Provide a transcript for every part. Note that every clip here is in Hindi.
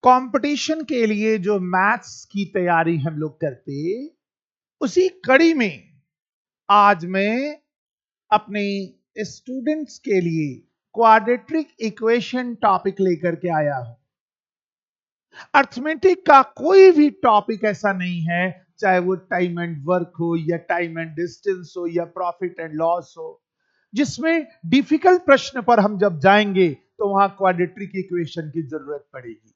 कंपटीशन के लिए जो मैथ्स की तैयारी हम लोग करते, उसी कड़ी में आज मैं अपने स्टूडेंट्स के लिए क्वाड्रेटिक इक्वेशन टॉपिक लेकर के आया हूं। अर्थमेटिक का कोई भी टॉपिक ऐसा नहीं है, चाहे वो टाइम एंड वर्क हो या टाइम एंड डिस्टेंस हो या प्रॉफिट एंड लॉस हो, जिसमें डिफिकल्ट प्रश्न पर हम जब जाएंगे तो वहां क्वाड्रेटिक इक्वेशन की जरूरत पड़ेगी।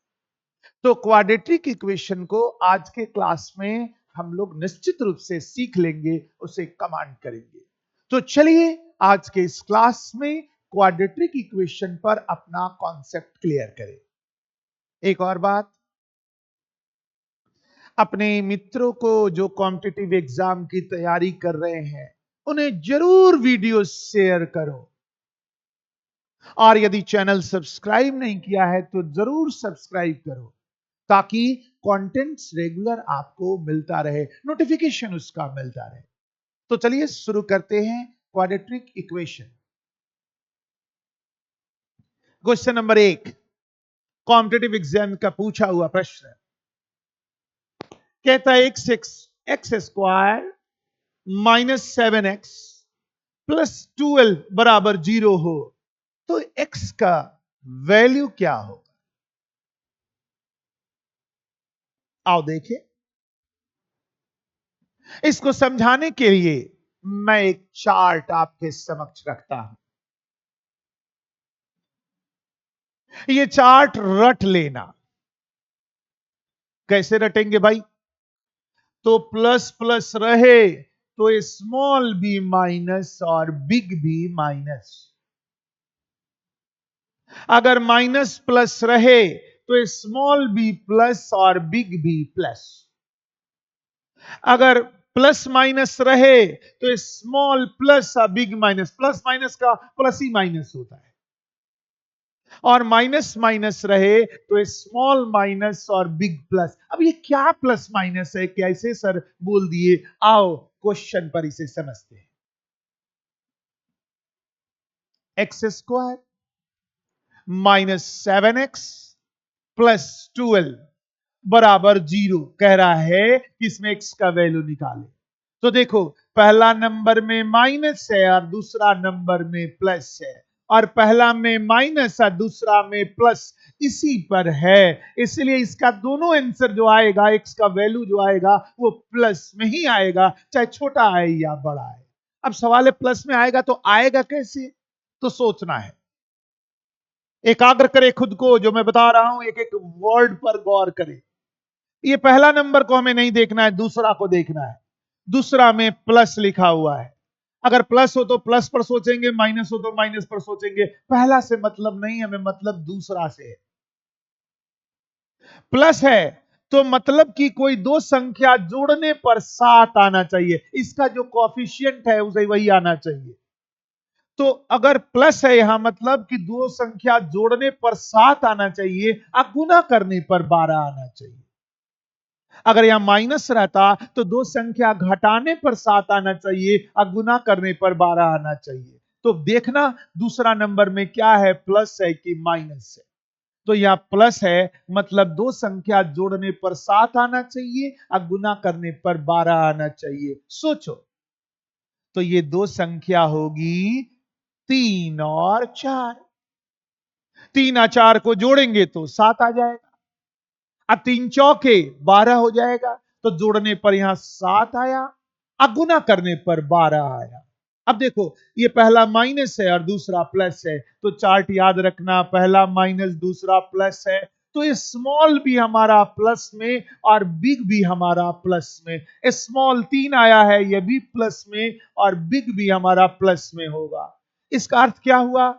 तो क्वाड्रेटिक इक्वेशन को आज के क्लास में हम लोग निश्चित रूप से सीख लेंगे, उसे कमांड करेंगे। तो चलिए आज के इस क्लास में क्वाड्रेटिक इक्वेशन पर अपना कॉन्सेप्ट क्लियर करें। एक और बात, अपने मित्रों को जो कॉम्पिटिटिव एग्जाम की तैयारी कर रहे हैं, उन्हें जरूर वीडियो शेयर करो, और यदि चैनल सब्सक्राइब नहीं किया है तो जरूर सब्सक्राइब करो, ताकि कंटेंट्स रेगुलर आपको मिलता रहे, नोटिफिकेशन उसका मिलता रहे। तो चलिए शुरू करते हैं quadratic equation. Question number 1 competitive exam का पूछा हुआ प्रश्न कहता है एक्स स्क्वायर -7x प्लस 12 बराबर 0 हो तो x का वैल्यू क्या होगा। आओ देखें। इसको समझाने के लिए मैं एक चार्ट आपके समक्ष रखता हूं। ये चार्ट रट लेना। कैसे रटेंगे भाई? तो प्लस प्लस रहे तो स्मॉल बी माइनस और बिग बी माइनस, अगर माइनस प्लस रहे तो स्मॉल बी प्लस और बिग बी प्लस, अगर प्लस माइनस रहे तो स्मॉल प्लस और बिग माइनस, प्लस माइनस का प्लस ही माइनस होता है, और माइनस माइनस रहे तो स्मॉल माइनस और बिग प्लस। अब ये क्या प्लस माइनस है, कैसे सर बोल दिए? आओ क्वेश्चन पर इसे समझते हैं। एक्स स्क्वायर -7x प्लस 12 बराबर 0 कह रहा है कि इसमें x का वैल्यू निकाले। तो देखो, पहला नंबर में माइनस है और दूसरा नंबर में प्लस है, और पहला में माइनस और दूसरा में प्लस इसी पर है, इसलिए इसका दोनों आंसर जो आएगा, x का वैल्यू जो आएगा वो प्लस में ही आएगा, चाहे छोटा आए या बड़ा आए। अब सवाल है प्लस में आएगा तो आएगा कैसे? तो सोचना है, एकाग्र करे खुद को, जो मैं बता रहा हूं एक एक वर्ड पर गौर करें। ये पहला नंबर को हमें नहीं देखना है, दूसरा को देखना है। दूसरा में प्लस लिखा हुआ है, अगर प्लस हो तो प्लस पर सोचेंगे, माइनस हो तो माइनस पर सोचेंगे। पहला से मतलब नहीं, हमें मतलब दूसरा से है। प्लस है तो मतलब कि कोई दो संख्या जोड़ने पर 7 आना चाहिए, इसका जो कॉफिशिएंट है उसे वही आना चाहिए। तो अगर प्लस है यहां, मतलब कि दो संख्या जोड़ने पर 7 आना चाहिए और गुना करने पर 12 आना चाहिए। अगर यहां माइनस रहता तो दो संख्या घटाने पर 7 आना चाहिए और गुना करने पर 12 आना चाहिए। तो देखना दूसरा नंबर में क्या है, प्लस है कि माइनस है। तो यहां प्लस है, मतलब दो संख्या जोड़ने पर 7 आना चाहिए और गुना करने पर 12 आना चाहिए। सोचो, तो ये दो संख्या होगी 3 और 4। 3 और 4 को जोड़ेंगे तो 7 आ जाएगा, अब 3 चौके 12 हो जाएगा। तो जोड़ने पर यहां 7 आया और गुना करने पर 12 आया। अब देखो, ये पहला माइनस है और दूसरा प्लस है, तो चार्ट याद रखना, पहला माइनस दूसरा प्लस है, तो ये स्मॉल भी हमारा प्लस में और बिग भी हमारा प्लस में। स्मॉल 3 आया है, यह भी प्लस में, और बिग भी हमारा प्लस में होगा। इसका अर्थ क्या हुआ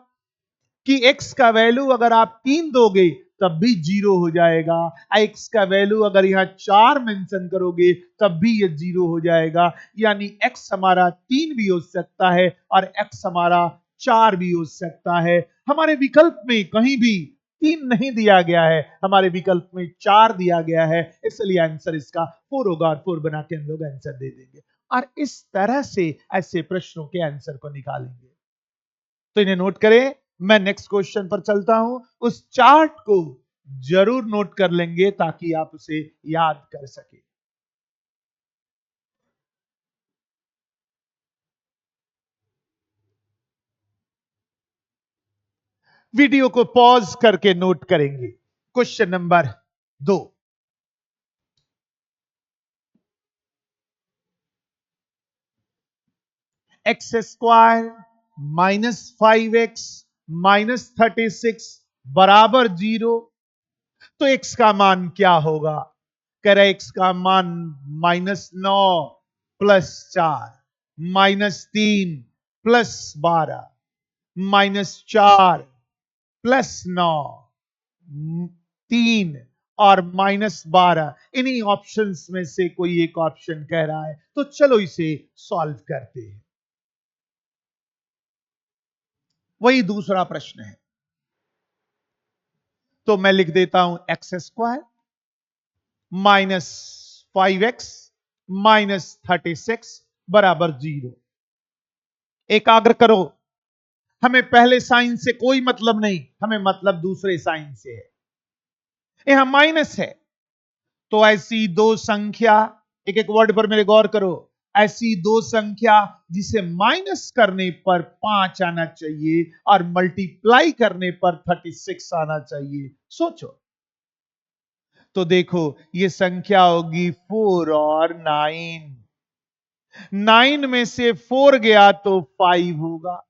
कि x का वैल्यू अगर आप 3 दोगे तब भी 0 हो जाएगा, x का वैल्यू अगर यहां 4 मेंशन करोगे तब भी ये 0 हो जाएगा। यानी x हमारा 3 भी हो सकता है और x हमारा 4 भी हो सकता है। हमारे विकल्प में कहीं भी 3 नहीं दिया गया है, हमारे विकल्प में 4 दिया गया है, इसलिए आंसर इसका 4 होगा और 4 बना के हम लोग आंसर दे देंगे। और इस तरह से ऐसे प्रश्नों के आंसर को निकालेंगे। तो इन्हें नोट करें। मैं नेक्स्ट क्वेश्चन पर चलता हूं। उस चार्ट को जरूर नोट कर लेंगे ताकि आप उसे याद कर सके। वीडियो को पॉज करके नोट करेंगे। Question number 2, x square minus 5x minus 36 बराबर 0। तो x का मान क्या होगा? कह रहे x का मान -9 प्लस 4 -3 प्लस 12 -4 प्लस 9 3 और -12, इन्हीं ऑप्शंस में से कोई एक ऑप्शन कह रहा है। तो चलो इसे सॉल्व करते हैं। वही दूसरा प्रश्न है, तो मैं लिख देता हूं एक्स स्क्वायर -5x -36 बराबर 0। एकाग्र करो, हमें पहले साइन से कोई मतलब नहीं, हमें मतलब दूसरे साइन से है। यहां माइनस है, तो ऐसी दो संख्या, एक एक वर्ड पर मेरे गौर करो, ऐसी दो संख्या जिसे माइनस करने पर 5 आना चाहिए और मल्टीप्लाई करने पर 36 आना चाहिए। सोचो, तो देखो ये संख्या होगी 4 और 9। 9 में से 4 गया तो 5 होगा,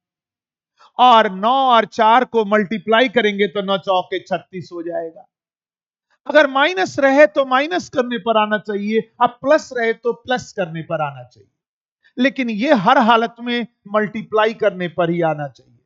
और 9 और 4 को मल्टीप्लाई करेंगे तो 9 चौके 36 हो जाएगा। अगर माइनस रहे तो माइनस करने पर आना चाहिए, अब प्लस रहे तो प्लस करने पर आना चाहिए, लेकिन यह हर हालत में मल्टीप्लाई करने पर ही आना चाहिए।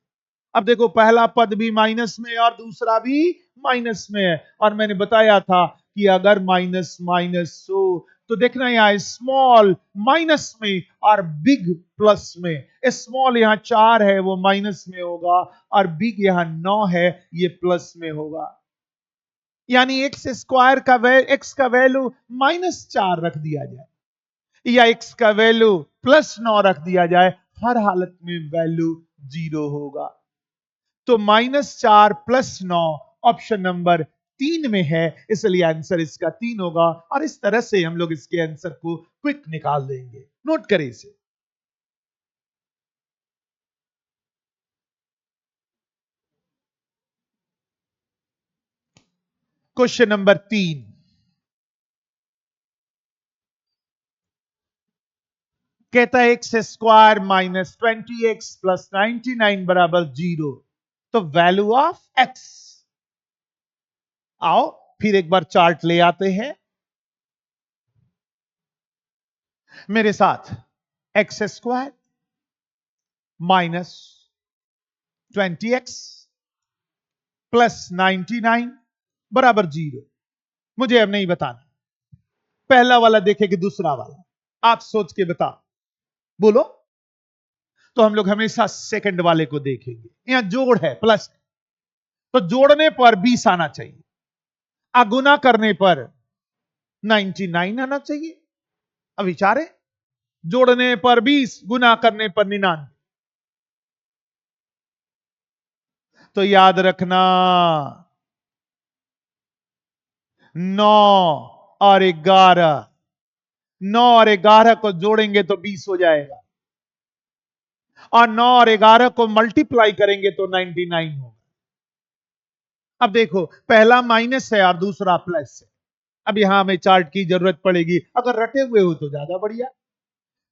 अब देखो, पहला पद भी माइनस में और दूसरा भी माइनस में है, और मैंने बताया था कि अगर माइनस माइनस हो तो देखना यहां स्मॉल माइनस में और बिग प्लस में। स्मॉल यहां 4 है, वो माइनस में होगा, और बिग यहां 9 है, ये प्लस में होगा। यानी एक्स स्क्वायर का एक्स का वैल्यू -4 रख दिया जाए या एक्स का वैल्यू +9 रख दिया जाए, हर हालत में वैल्यू 0 होगा। तो -4 +9 ऑप्शन नंबर 3 में है, इसलिए आंसर इसका 3 होगा। और इस तरह से हम लोग इसके आंसर को क्विक निकाल देंगे। नोट करें इसे। क्वेश्चन नंबर 3 कहता है एक्स स्क्वायर -20x + 99 बराबर 0। तो वैल्यू ऑफ एक्स। आओ फिर एक बार चार्ट ले आते हैं मेरे साथ। एक्स स्क्वायर -20x + 99 बराबर 0। मुझे अब नहीं बताना पहला वाला देखे कि दूसरा वाला, आप सोच के बता, बोलो। तो हम लोग हमेशा सेकंड वाले को देखेंगे। यहां जोड़ है, प्लस है, तो जोड़ने पर 20 आना चाहिए, अगुना करने पर 99 आना चाहिए। अब विचारे, जोड़ने पर 20, गुना करने पर 99। तो याद रखना, 9 और 11, 9 और 11 को जोड़ेंगे तो 20 हो जाएगा, और 9 और 11 को मल्टीप्लाई करेंगे तो 99 होगा। अब देखो, पहला माइनस है और दूसरा प्लस है। अब यहां हमें चार्ट की जरूरत पड़ेगी, अगर रटे हुए हो तो ज्यादा बढ़िया।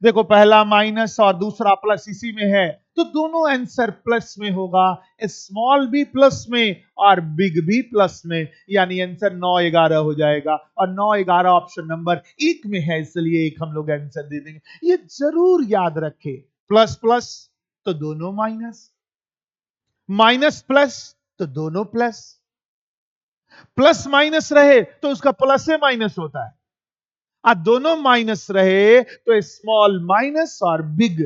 देखो, पहला माइनस और दूसरा प्लस इसी में है, तो दोनों आंसर प्लस में होगा। स्मॉल भी प्लस में और बिग भी प्लस में, यानी आंसर 9-11 हो जाएगा। और 9-11 ऑप्शन नंबर 1 में है, इसलिए एक हम लोग आंसर दे देंगे। ये जरूर याद रखे, प्लस प्लस तो दोनों माइनस, माइनस प्लस तो दोनों प्लस, प्लस माइनस रहे तो उसका प्लस से माइनस होता है, और दोनों माइनस रहे तो स्मॉल माइनस और बिग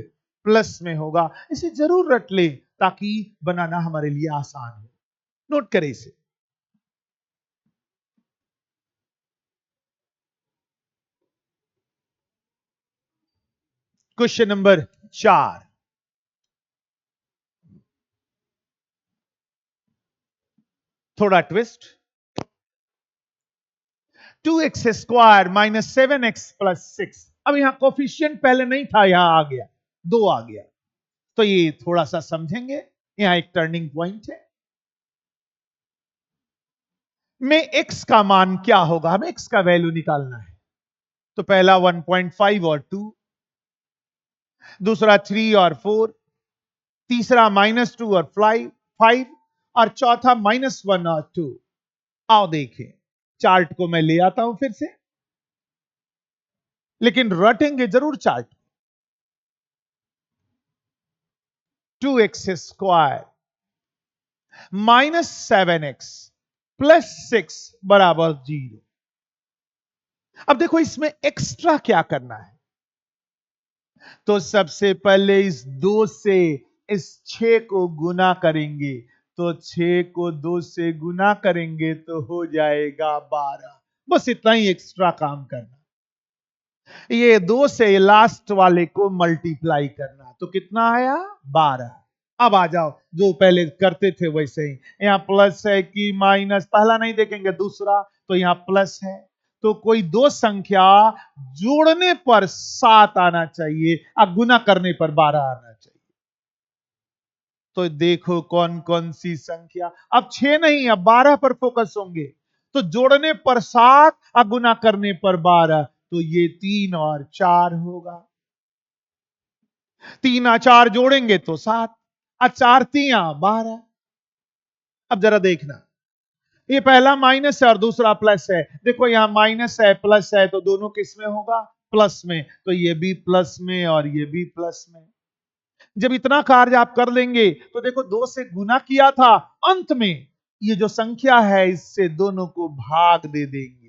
प्लस में होगा। इसे जरूर रट ले ताकि बनाना हमारे लिए आसान हो। नोट करें इसे। क्वेश्चन नंबर 4, थोड़ा twist. 2x² minus 7x plus 6। अब यहां कोफिशिएंट पहले नहीं था, यहां आ गया, 2 आ गया। तो ये थोड़ा सा समझेंगे, यहां एक टर्निंग पॉइंट है। में x का मान क्या होगा, हमें x का वैल्यू निकालना है। तो पहला 1.5 और 2, दूसरा 3 और 4, तीसरा -2 और 5 और चौथा -1 और 2। आओ देखें, चार्ट को मैं ले आता हूं फिर से, लेकिन रटेंगे जरूर चार्ट। 2x² -7x प्लस 6 बराबर 0। अब देखो इसमें एक्स्ट्रा क्या करना है। तो सबसे पहले इस 2 से इस 6 को गुना करेंगे, तो 6 को 2 से गुना करेंगे तो हो जाएगा 12। बस इतना ही एक्स्ट्रा काम करना। ये 2 से लास्ट वाले को मल्टीप्लाई करना, तो कितना आया 12। अब आ जाओ, जो पहले करते थे वैसे ही। यहां प्लस है कि माइनस, पहला नहीं देखेंगे, दूसरा। तो यहां प्लस है, तो कोई दो संख्या जोड़ने पर 7 आना चाहिए और गुना करने पर 12 आना चाहिए। तो देखो कौन कौन सी संख्या, अब 6 नहीं, अब 12 पर फोकस होंगे। तो जोड़ने पर 7 और गुना करने पर 12, तो ये 3 और 4 होगा। 3 और 4 जोड़ेंगे तो 7 और 4 तिया 12। अब जरा देखना, ये पहला माइनस है और दूसरा प्लस है। देखो यहां माइनस है प्लस है, तो दोनों किस में होगा, प्लस में। तो ये भी प्लस में और ये भी प्लस में। जब इतना कार्य आप कर लेंगे तो देखो 2 से गुना किया था, अंत में ये जो संख्या है इससे दोनों को भाग दे देंगे।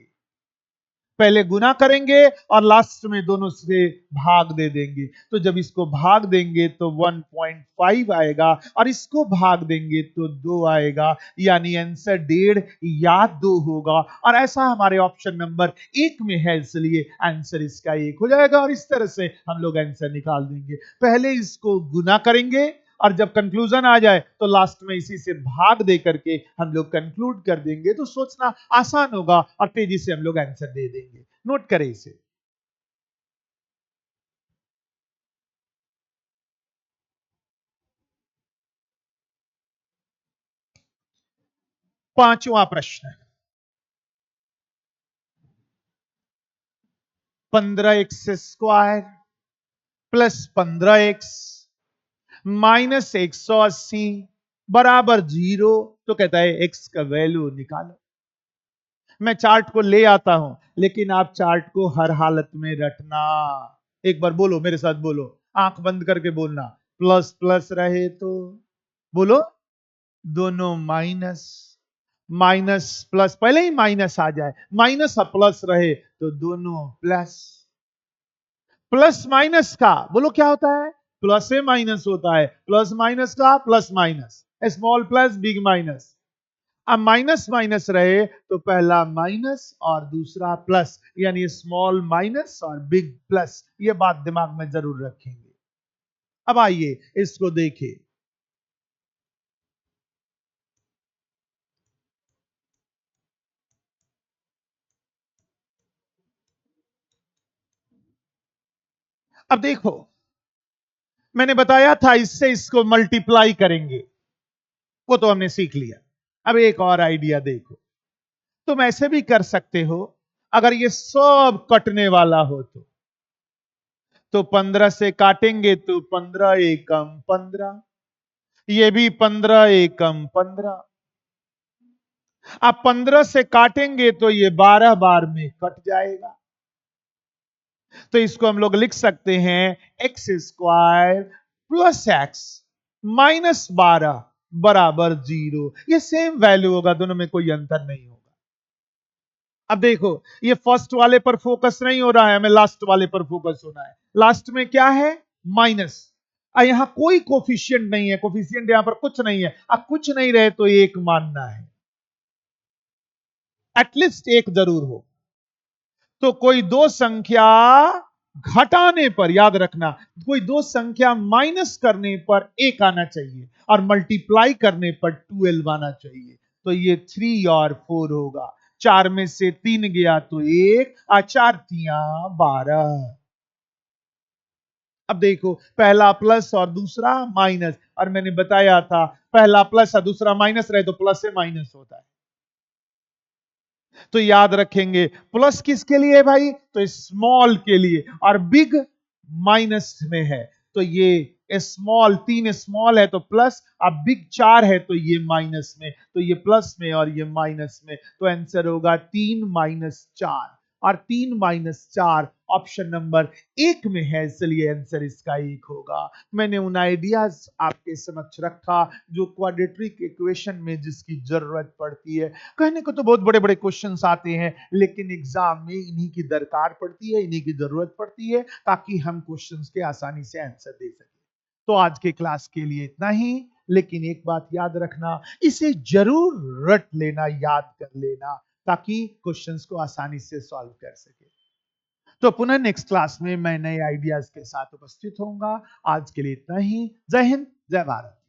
पहले गुना करेंगे और लास्ट में दोनों से भाग दे देंगे। तो जब इसको भाग देंगे तो 1.5 आएगा और इसको भाग देंगे तो 2 आएगा, यानी आंसर 1.5 या 2 होगा। और ऐसा हमारे ऑप्शन नंबर 1 में है, इसलिए आंसर इसका 1 हो जाएगा। और इस तरह से हम लोग आंसर निकाल देंगे। पहले इसको गुना करेंगे और जब कंक्लूजन आ जाए तो लास्ट में इसी से भाग दे करके हम लोग कंक्लूड कर देंगे। तो सोचना आसान होगा और तेजी से हम लोग आंसर दे देंगे। नोट करें इसे। पांचवा प्रश्न, 15x² प्लस 15x माइनस 180 बराबर 0। तो कहता है x का वैल्यू निकालो। मैं चार्ट को ले आता हूं, लेकिन आप चार्ट को हर हालत में रटना। एक बार बोलो मेरे साथ, बोलो, आंख बंद करके बोलना। प्लस प्लस रहे तो बोलो, दोनों माइनस। माइनस प्लस, पहले ही माइनस आ जाए, माइनस और प्लस रहे तो दोनों प्लस। प्लस माइनस का बोलो क्या होता है, प्लस से माइनस होता है। प्लस माइनस का plus minus, small plus big minus. अब माइनस माइनस रहे तो पहला माइनस और दूसरा प्लस, यानी स्मॉल माइनस और बिग प्लस। ये बात दिमाग में जरूर रखेंगे। अब आइए इसको देखिए। अब देखो, मैंने बताया था इससे इसको मल्टीप्लाई करेंगे, वो तो हमने सीख लिया। अब एक और आइडिया देखो, तुम ऐसे भी कर सकते हो, अगर ये सब कटने वाला हो तो 15 से काटेंगे तो 15 एकम 15, ये भी 15 एकम 15। आप 15 से काटेंगे तो ये 12 बार में कट जाएगा। तो इसको हम लोग लिख सकते हैं x² प्लस एक्स माइनस 12 बराबर 0। ये सेम वैल्यू होगा, दोनों में कोई अंतर नहीं होगा। अब देखो, ये फर्स्ट वाले पर फोकस नहीं हो रहा है, हमें लास्ट वाले पर फोकस होना है। लास्ट में क्या है, माइनस। यहां कोई कोफिशिएंट नहीं है, कोफिशिएंट यहां पर कुछ नहीं है। अब कुछ नहीं रहे तो एक मानना है, एटलीस्ट एक जरूर हो। तो कोई दो संख्या घटाने पर, याद रखना, कोई दो संख्या माइनस करने पर एक आना चाहिए और मल्टीप्लाई करने पर 12 आना चाहिए। तो ये 3 और 4 होगा। 4 में से 3 गया तो 1 और 4 तिया 12। अब देखो, पहला प्लस और दूसरा माइनस, और मैंने बताया था पहला प्लस और दूसरा माइनस रहे तो प्लस से माइनस होता है। तो याद रखेंगे प्लस किसके लिए है भाई, तो स्मॉल के लिए, और बिग माइनस में है। तो ये स्मॉल 3 स्मॉल है तो प्लस, अब बिग 4 है तो ये माइनस में, तो ये प्लस में और ये माइनस में। तो आंसर होगा 3 माइनस 4, और 3 माइनस 4 ऑप्शन नंबर 1 में है, इसलिए आंसर इसका 1 होगा। मैंने उन आइडियाज आपके समक्ष रखा जो क्वाड्रेटिक इक्वेशन में जिसकी जरूरत पड़ती है। कहने को तो बहुत बड़े बड़े क्वेश्चंस आते हैं, लेकिन एग्जाम में इन्हीं की दरकार पड़ती है, इन्हीं की जरूरत पड़ती है, ताकि हम क्वेश्चंस के आसानी से आंसर दे सकें। तो आज के क्लास के लिए इतना ही, लेकिन एक बात याद रखना, इसे जरूर रट लेना, याद कर लेना, ताकि क्वेश्चंस को आसानी से सॉल्व कर सके। तो पुनः नेक्स्ट क्लास में मैं नए आइडियाज के साथ उपस्थित होऊंगा। आज के लिए इतना ही। जय हिंद, जय भारत।